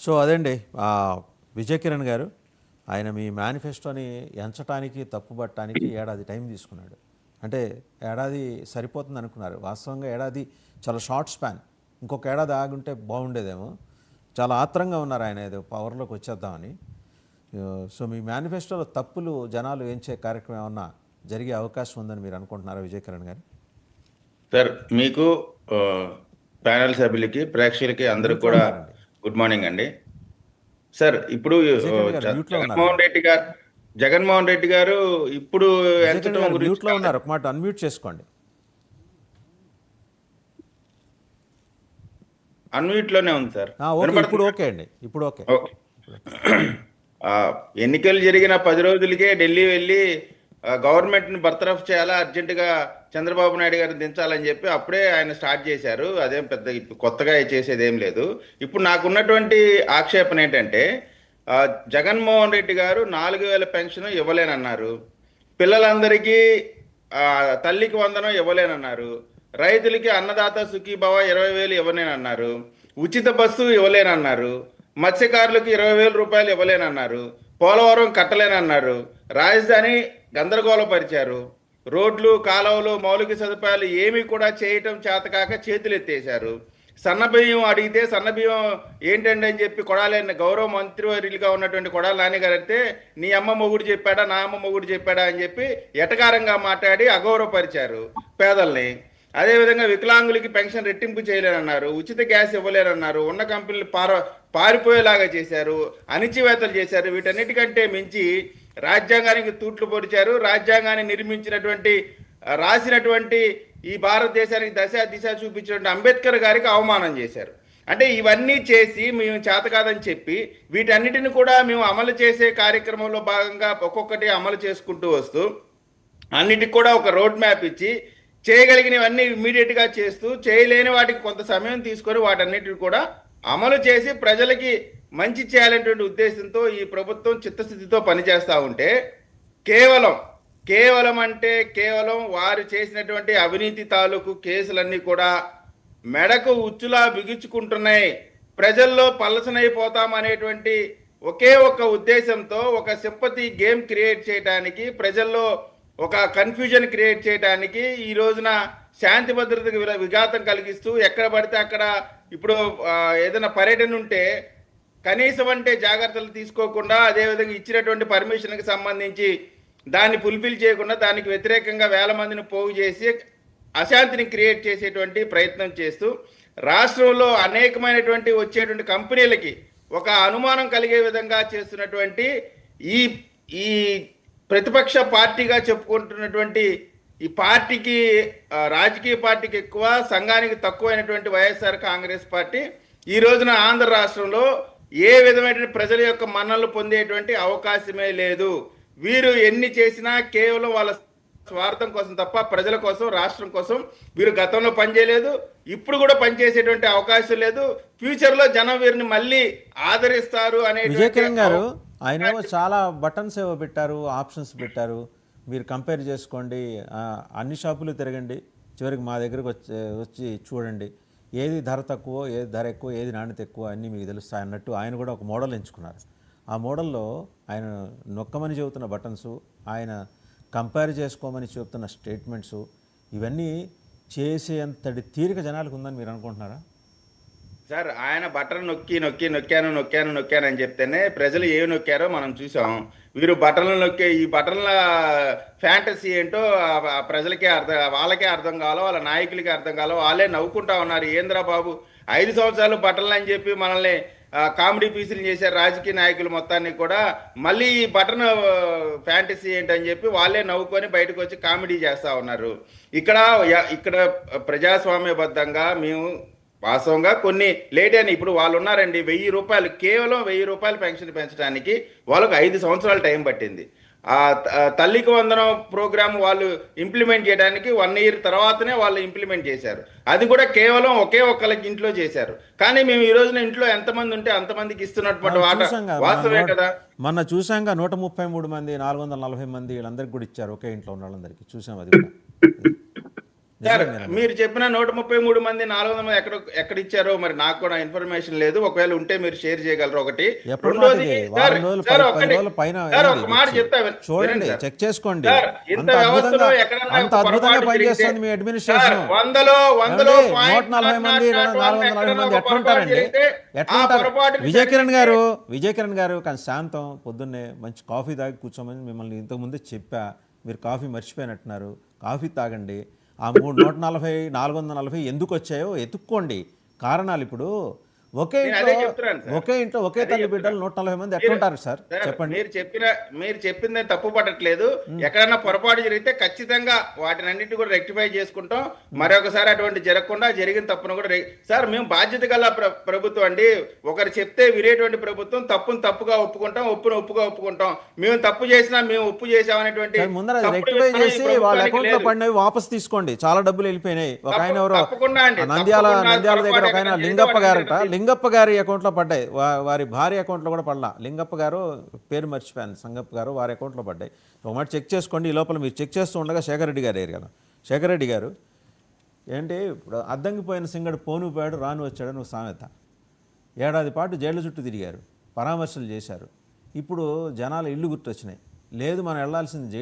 So అదండి విజయ్ కిరణ్ గారు ఆయన మీ మేనిఫెస్టోని ఎంచటానికి తప్పుపట్టడానికి ఏడాది టైం తీసుకున్నాడు. అంటే ఏడాది సరిపోతుంది అనుకున్నారు. వాస్తవంగా ఏడాది చాలా షార్ట్ స్పాన్. ఇంకొక ఏడాది ఆగుంటే బాగుండేదేమో. చాలా ఆత్రంగా ఉన్నారు ఆయన ఏదో పవర్లోకి వచ్చేద్దామని. సో మీ మేనిఫెస్టోలో తప్పులు జనాలు ఏంచే కార్యక్రమం ఏమన్నా జరిగే అవకాశం ఉందని మీరు అనుకుంటున్నారా విజయ్ కిరణ్ గారు? సార్ మీకు ప్యానల్ సభ్యులకి ప్రేక్షకులకి అందరికి కూడా గుడ్ మార్నింగ్ అండి. సార్ ఇప్పుడు జగన్మోహన్ రెడ్డి గారు ఇప్పుడు మ్యూట్లో ఉన్నారు, ఒక మాట అన్మ్యూట్ చేసుకోండి. అన్మ్యూట్ లోనే ఉంది సార్. ఇప్పుడు ఓకే అండి, ఇప్పుడు ఓకే. ఎన్నికలు జరిగిన 10 రోజులకే ఢిల్లీ వెళ్ళి గవర్నమెంట్ని బర్తరఫ్ చేయాలా, అర్జెంటుగా చంద్రబాబు నాయుడు గారిని దించాలని చెప్పి అప్పుడే ఆయన స్టార్ట్ చేశారు. అదేం పెద్ద కొత్తగా చేసేది ఏం లేదు. ఇప్పుడు నాకున్నటువంటి ఆక్షేపణ ఏంటంటే జగన్మోహన్ రెడ్డి గారు 4000 పెన్షన్ ఇవ్వలేనన్నారు, పిల్లలందరికీ తల్లికి వందనం ఇవ్వలేనన్నారు, రైతులకి అన్నదాత సుఖీభవ 20,000 ఇవ్వలేనన్నారు, ఉచిత బస్సు ఇవ్వలేనన్నారు, మత్స్యకారులకు 20,000 రూపాయలు ఇవ్వలేనన్నారు, పోలవరం కట్టలేనన్నారు, రాజధాని గందరగోళపరిచారు, రోడ్లు కాలువలు మౌలిక సదుపాయాలు ఏమీ కూడా చేయటం చేతకాక చేతులు ఎత్తేశారు. సన్నబియ్యం అడిగితే సన్నబియ్యం ఏంటండి అని చెప్పి కొడాలని గౌరవ మంత్రివర్యులుగా ఉన్నటువంటి కొడాలి నాన్నగారు అయితే నీ అమ్మ మొగుడు చెప్పాడా నా అమ్మ మొగుడు చెప్పాడా అని చెప్పి ఎటకారంగా మాట్లాడి అగౌరవపరిచారు పేదల్ని. అదేవిధంగా వికలాంగులకి పెన్షన్ రెట్టింపు చేయలేనన్నారు, ఉచిత గ్యాస్ ఇవ్వలేనన్నారు, ఉన్న కంపెనీలు పారిపోయేలాగా చేశారు, అణిచివేతలు చేశారు. వీటన్నిటికంటే మించి రాజ్యాంగానికి తూట్లు పొడిచారు. రాజ్యాంగాన్ని నిర్మించినటువంటి రాసినటువంటి ఈ భారతదేశానికి దశ దిశ చూపించినటువంటి అంబేద్కర్ గారికి అవమానం చేశారు. అంటే ఇవన్నీ చేసి మేము చేత కాదని చెప్పి వీటన్నిటిని కూడా మేము అమలు చేసే కార్యక్రమంలో భాగంగా ఒక్కొక్కటి అమలు చేసుకుంటూ వస్తూ అన్నిటికి కూడా ఒక రోడ్ మ్యాప్ ఇచ్చి చేయగలిగినవన్నీ ఇమ్మీడియట్గా చేస్తూ చేయలేని వాటికి కొంత సమయం తీసుకొని వాటన్నిటిని కూడా అమలు చేసి ప్రజలకి మంచి చేయాలనేటువంటి ఉద్దేశంతో ఈ ప్రభుత్వం చిత్తశుద్ధితో పనిచేస్తూ ఉంటే కేవలం వారు చేసినటువంటి అవినీతి తాలూకు కేసులన్నీ కూడా మెడకు ఉచ్చులా బిగించుకుంటున్నాయి, ప్రజల్లో పల్లసనైపోతామనేటువంటి ఒకే ఒక్క ఉద్దేశంతో ఒక సింపతి గేమ్ క్రియేట్ చేయడానికి, ప్రజల్లో ఒక కన్ఫ్యూజన్ క్రియేట్ చేయడానికి ఈ రోజున శాంతి భద్రతకు విఘాతం కలిగిస్తూ ఎక్కడ పడితే అక్కడ ఇప్పుడు ఏదైనా పర్యటన ఉంటే కనీసం అంటే జాగ్రత్తలు తీసుకోకుండా, అదేవిధంగా ఇచ్చినటువంటి పర్మిషన్కి సంబంధించి దాన్ని ఫుల్ఫిల్ చేయకుండా దానికి వ్యతిరేకంగా వేల మందిని పోగు చేసి అశాంతిని క్రియేట్ చేసేటువంటి ప్రయత్నం చేస్తూ రాష్ట్రంలో అనేకమైనటువంటి వచ్చేటువంటి కంపెనీలకి ఒక అనుమానం కలిగే విధంగా చేస్తున్నటువంటి ఈ ప్రతిపక్ష పార్టీగా చెప్పుకుంటున్నటువంటి ఈ పార్టీకి, రాజకీయ పార్టీకి ఎక్కువ సంఘానికి తక్కువైనటువంటి వైఎస్ఆర్ కాంగ్రెస్ పార్టీ ఈ రోజున ఆంధ్ర రాష్ట్రంలో ఏ విధమైన ప్రజల యొక్క మన్ననలు పొందేటువంటి అవకాశమే లేదు. వీరు ఎన్ని చేసినా కేవలం వాళ్ళ స్వార్థం కోసం తప్ప ప్రజల కోసం, రాష్ట్రం కోసం వీరు గతంలో పనిచేయలేదు, ఇప్పుడు కూడా పనిచేసేటువంటి అవకాశం లేదు. ఫ్యూచర్లో జనం వీరిని మళ్ళీ ఆదరిస్తారు అనే. విజయ్ కిరణ్ గారు ఆయన చాలా బటన్స్ ఏవో పెట్టారు, ఆప్షన్స్ పెట్టారు, మీరు కంపేర్ చేసుకోండి, అన్ని షాపులు తిరగండి, చివరికి మా దగ్గరకు వచ్చి చూడండి, ఏది ధర తక్కువ, ఏది ధర ఎక్కువ, ఏది నాణ్యత ఎక్కువ అన్నీ మీకు తెలుస్తాయి అన్నట్టు ఆయన కూడా ఒక మోడల్ ఎంచుకున్నారు. ఆ మోడల్లో ఆయన నొక్కమని చెబుతున్న బటన్స్, ఆయన కంపేర్ చేసుకోమని చెబుతున్న స్టేట్మెంట్స్, ఇవన్నీ చేసేంతటి తీరిక జనాలకు ఉందని మీరు అనుకుంటున్నారా? సార్ ఆయన బటన్ నొక్కాను అని చెప్తేనే ప్రజలు ఏమి నొక్కారో మనం చూసాం. వీరు బటన్లు నొక్కే ఈ బటన్ల ఫ్యాంటసీ ఏంటో ప్రజలకే వాళ్ళకే అర్థం కావాలో, వాళ్ళ నాయకులకి అర్థం కావాలో, వాళ్ళే నవ్వుకుంటా ఉన్నారు. ఏంద్రా బాబు 5 సంవత్సరాలు బటన్లు అని చెప్పి మనల్ని కామెడీ పీసులు చేశారు రాజకీయ నాయకులు మొత్తాన్ని కూడా. మళ్ళీ ఈ బటన్ ఫ్యాంటసీ ఏంటని చెప్పి వాళ్ళే నవ్వుకొని బయటకు వచ్చి కామెడీ చేస్తూ ఉన్నారు. ఇక్కడ ప్రజాస్వామ్యబద్ధంగా మేము వాస్తవంగా కొన్ని లేట్ అయినా ఇప్పుడు వాళ్ళు ఉన్నారండి, 1000 రూపాయలు, కేవలం 1000 రూపాయలు పెన్షన్ పెంచడానికి వాళ్ళకు 5 సంవత్సరాలు టైం పట్టింది. తల్లికి వందనం ప్రోగ్రామ్ వాళ్ళు ఇంప్లిమెంట్ చేయడానికి 1 ఇయర్ తర్వాతనే వాళ్ళు ఇంప్లిమెంట్ చేశారు. అది కూడా కేవలం ఒకే ఒక్కరికి ఇంట్లో చేశారు. కానీ మేము ఈ రోజున ఇంట్లో ఎంతమంది ఉంటే అంతమందికి ఇస్తున్నటువంటి వాస్తవే కదా. మొన్న చూసాంగా 133 మంది, 440 మంది వీళ్ళందరికీ కూడా ఇచ్చారు, ఒకే ఇంట్లో ఉన్న వాళ్ళందరికీ చూసాం. అది కూడా సార్ నిజమేనండి. మీరు చెప్పిన 133 మంది 400 మంది ఎక్కడ ఇచ్చారో మరి నాకు కూడా ఇన్ఫర్మేషన్ లేదు. ఒకవేళ ఉంటే మీరు షేర్ చేయగలరు ఒకటి. ఎప్పుడు మాట రెండోది ఇది? సార్ వారం రోజులు, సార్ 10 ఒకటి రోజుల పైన సార్ అయింది ఒక మాట వచ్చి. చెప్తా చూడండి, వినండి సార్. చెక్ చేసుకోండి. సార్ ఇంత వ్యవస్థలో ఎక్కడన్నా అంత ఒక అద్భుతంగా పొరపాటు జరిగితే పనిచేస్తుంది మీ సార్ అడ్మినిస్ట్రేషన్. వందలో ఏమండి, పాయింట్ 140 మంది, 440 మంది ఎట్లుంటారండి? ఎట్లుంటారు? విజయ్ కిరణ్ గారు కానీ శాంతం, పొద్దున్నే మంచి కాఫీ తాగి కూర్చోమని మిమ్మల్ని ఇంతకుముందే చెప్పా. మీరు కాఫీ మర్చిపోయినట్టున్నారు. కాఫీ తాగండి. ఆ 140, 440 ఎందుకు వచ్చాయో ఎతుక్కోండి కారణాలు. ఇప్పుడు ఒకే నేను ఇంట్లో అదే చెప్తున్నాను సార్. ఒకే అదే తల్లి బిడ్డలు చెప్తున్నాను. 140 మంది మీరు- ఎట్లుంటారు సార్? సార్, చెప్పండి. మీరు చెప్పింది తప్పు పడట్లేదు. ఎక్కడన్నా పొరపాటు జరిగితే ఖచ్చితంగా వాటినన్నిటి కూడా రెక్టిఫై చేసుకుంటాం. మరొకసారి అటువంటి జరగకుండా జరిగిన తప్పును కూడా సార్ మేము బాధ్యత గల ప్రభుత్వం అండి. ఒకరు చెప్తే వినేటువంటి ప్రభుత్వం. తప్పును తప్పుగా ఒప్పుకుంటాం, ఒప్పును ఒప్పుగా ఒప్పుకుంటాం. మేము తప్పు చేసినా మేము ఒప్పు చేసామనేటువంటి సార్, ముందర తప్పుడు రెక్టిఫై విధానం ఈ చేసి వాళ్ళ ప్రభుత్వానికి అకౌంట్ లో లేదు. పడినవి వాపస్ తీసుకోండి. చాలా డబ్బులు వెళ్ళిపోయినాయి. ఒక ఆయన ఎవరో తప్పకుండా అండి. ఆ నంద్యాల తప్పకుండా దగ్గర ఒక ఆయన పొరపాటు లింగప్ప ఎక్కడ గారట. జరిగితే లింగప్ప గారి అకౌంట్ లో పడ్డాయి. వారి భార్య అకౌంట్ లో కూడా పడలా. లింగప్ప గారు పేరు మర్చిపోయాను, సంగప్ప గారు, వారి అకౌంట్ లో పడ్డాయి. ఒక మాట చెక్ చేసుకోండి. ఈ లోపల మీరు చెక్ చేస్తూ ఉండగా శేఖర్ రెడ్డి గారు ఏరియాలో శేఖర్ రెడ్డి గారు ఏంటి ఇప్పుడు అద్దంకిపోయిన సింగడు పోను పోయాడు రాను వచ్చాడని ఒక సామెత. ఏడాది పాటు జైళ్ళ చుట్టూ తిరిగారు, పరామర్శలు చేశారు. ఇప్పుడు జనాలు ఇల్లు గుర్తొచ్చినాయి. లేదు మనం వెళ్లాల్సింది